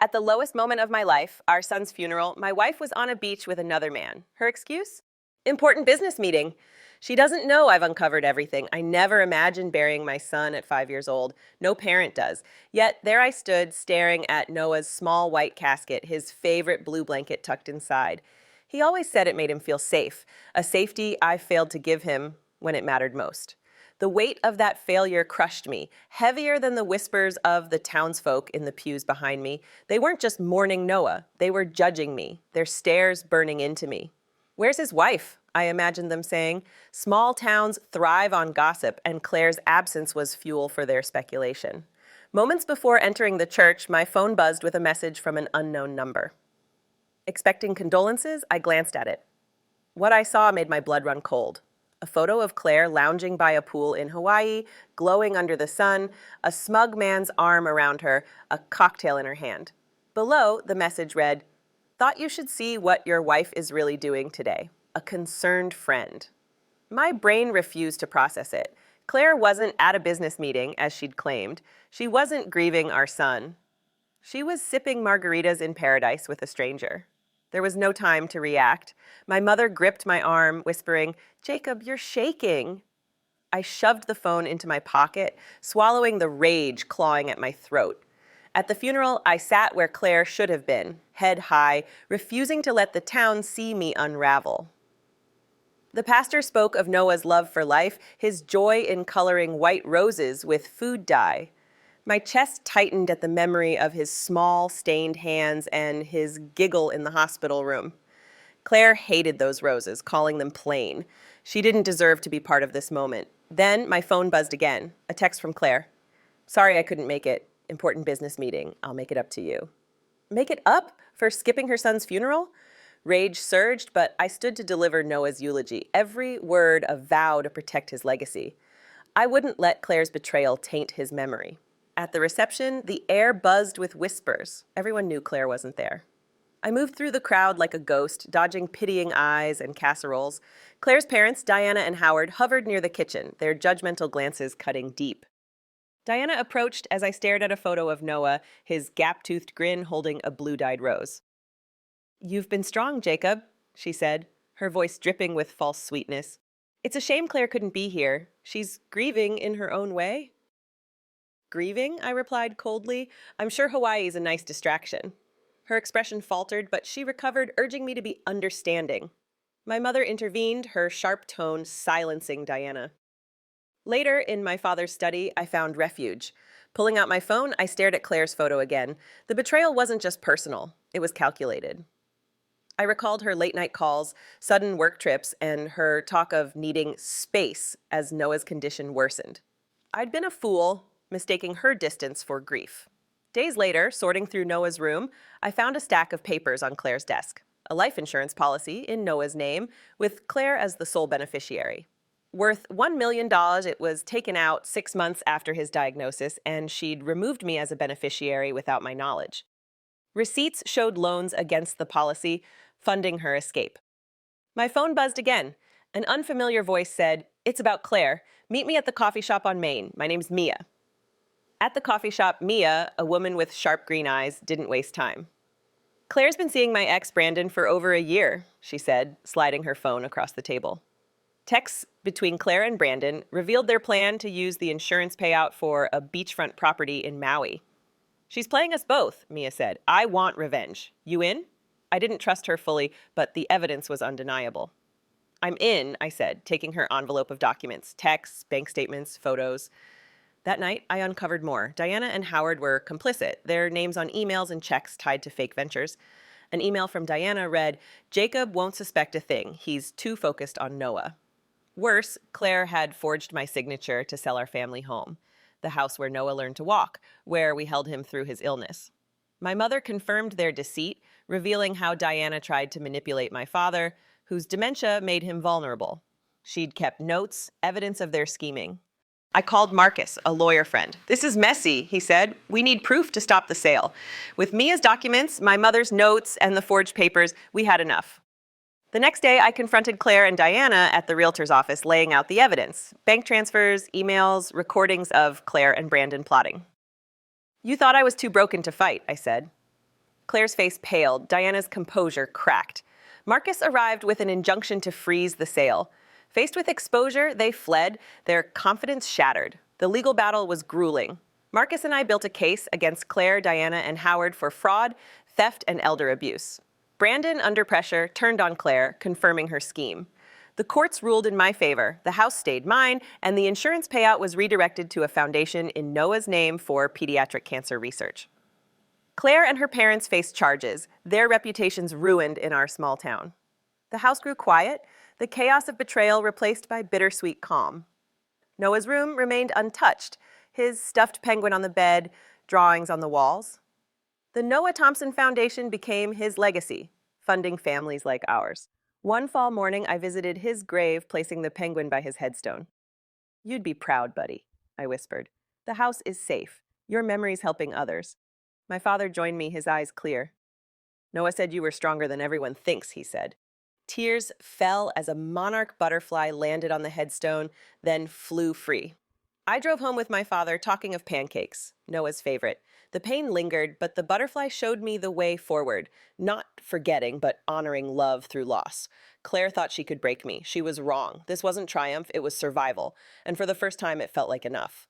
At the lowest moment of my life, our son's funeral, my wife was on a beach with another man. Her excuse? Important business meeting. She doesn't know I've uncovered everything. I never imagined burying my son at 5 years old. No parent does. Yet there I stood, staring at Noah's small white casket, his favorite blue blanket tucked inside. He always said it made him feel safe, a safety I failed to give him when it mattered most. The weight of that failure crushed me, heavier than the whispers of the townsfolk in the pews behind me. They weren't just mourning Noah, they were judging me, their stares burning into me. "Where's his wife?" I imagined them saying. Small towns thrive on gossip, and Claire's absence was fuel for their speculation. Moments before entering the church, my phone buzzed with a message from an unknown number. Expecting condolences, I glanced at it. What I saw made my blood run cold. A photo of Claire lounging by a pool in Hawaii, glowing under the sun, a smug man's arm around her, a cocktail in her hand. Below, the message read, "Thought you should see what your wife is really doing today. A concerned friend." My brain refused to process it. Claire wasn't at a business meeting, as she'd claimed. She wasn't grieving our son. She was sipping margaritas in paradise with a stranger. There was no time to react. My mother gripped my arm, whispering, "Jacob, you're shaking." I shoved the phone into my pocket, swallowing the rage clawing at my throat. At the funeral, I sat where Claire should have been, head high, refusing to let the town see me unravel. The pastor spoke of Noah's love for life, his joy in coloring white roses with food dye. My chest tightened at the memory of his small, stained hands and his giggle in the hospital room. Claire hated those roses, calling them plain. She didn't deserve to be part of this moment. Then my phone buzzed again, a text from Claire. "Sorry I couldn't make it. Important business meeting. I'll make it up to you." Make it up for skipping her son's funeral? Rage surged, but I stood to deliver Noah's eulogy, every word a vow to protect his legacy. I wouldn't let Claire's betrayal taint his memory. At the reception, the air buzzed with whispers. Everyone knew Claire wasn't there. I moved through the crowd like a ghost, dodging pitying eyes and casseroles. Claire's parents, Diana and Howard, hovered near the kitchen, their judgmental glances cutting deep. Diana approached as I stared at a photo of Noah, his gap-toothed grin holding a blue-dyed rose. "You've been strong, Jacob," she said, her voice dripping with false sweetness. "It's a shame Claire couldn't be here. She's grieving in her own way." "Grieving?" I replied coldly. "I'm sure Hawaii's a nice distraction." Her expression faltered, but she recovered, urging me to be understanding. My mother intervened, her sharp tone silencing Diana. Later, in my father's study, I found refuge. Pulling out my phone, I stared at Claire's photo again. The betrayal wasn't just personal, it was calculated. I recalled her late-night calls, sudden work trips, and her talk of needing space as Noah's condition worsened. I'd been a fool, mistaking her distance for grief. Days later, sorting through Noah's room, I found a stack of papers on Claire's desk. A life insurance policy in Noah's name, with Claire as the sole beneficiary. Worth $1 million, it was taken out 6 months after his diagnosis, and she'd removed me as a beneficiary without my knowledge. Receipts showed loans against the policy, funding her escape. My phone buzzed again. An unfamiliar voice said, "It's about Claire. Meet me at the coffee shop on Main. My name's Mia." At the coffee shop, Mia, a woman with sharp green eyes, didn't waste time. "Claire's been seeing my ex Brandon for over a year," she said, sliding her phone across the table. Texts between Claire and Brandon revealed their plan to use the insurance payout for a beachfront property in Maui. "She's playing us both," Mia said. "I want revenge. You in?" I didn't trust her fully, but the evidence was undeniable. "I'm in," I said, taking her envelope of documents, texts, bank statements, photos. That night, I uncovered more. Diana and Howard were complicit, their names on emails and checks tied to fake ventures. An email from Diana read, "Jacob won't suspect a thing. He's too focused on Noah." Worse, Claire had forged my signature to sell our family home, the house where Noah learned to walk, where we held him through his illness. My mother confirmed their deceit, revealing how Diana tried to manipulate my father, whose dementia made him vulnerable. She'd kept notes, evidence of their scheming. I called Marcus, a lawyer friend. "This is messy," he said. "We need proof to stop the sale. With Mia's documents, my mother's notes, and the forged papers, we had enough." The next day, I confronted Claire and Diana at the realtor's office, laying out the evidence. Bank transfers, emails, recordings of Claire and Brandon plotting. "You thought I was too broken to fight," I said. Claire's face paled. Diana's composure cracked. Marcus arrived with an injunction to freeze the sale. Faced with exposure, they fled, their confidence shattered. The legal battle was grueling. Marcus and I built a case against Claire, Diana, and Howard for fraud, theft, and elder abuse. Brandon, under pressure, turned on Claire, confirming her scheme. The courts ruled in my favor, the house stayed mine, and the insurance payout was redirected to a foundation in Noah's name for pediatric cancer research. Claire and her parents faced charges, their reputations ruined in our small town. The house grew quiet, the chaos of betrayal replaced by bittersweet calm. Noah's room remained untouched, his stuffed penguin on the bed, drawings on the walls. The Noah Thompson Foundation became his legacy, funding families like ours. One fall morning, I visited his grave, placing the penguin by his headstone. "You'd be proud, buddy," I whispered. "The house is safe. Your memory's helping others." My father joined me, his eyes clear. "Noah said you were stronger than everyone thinks," he said. Tears fell as a monarch butterfly landed on the headstone, then flew free. I drove home with my father, talking of pancakes, Noah's favorite. The pain lingered, but the butterfly showed me the way forward, not forgetting, but honoring love through loss. Claire thought she could break me. She was wrong. This wasn't triumph, it was survival. And for the first time, it felt like enough.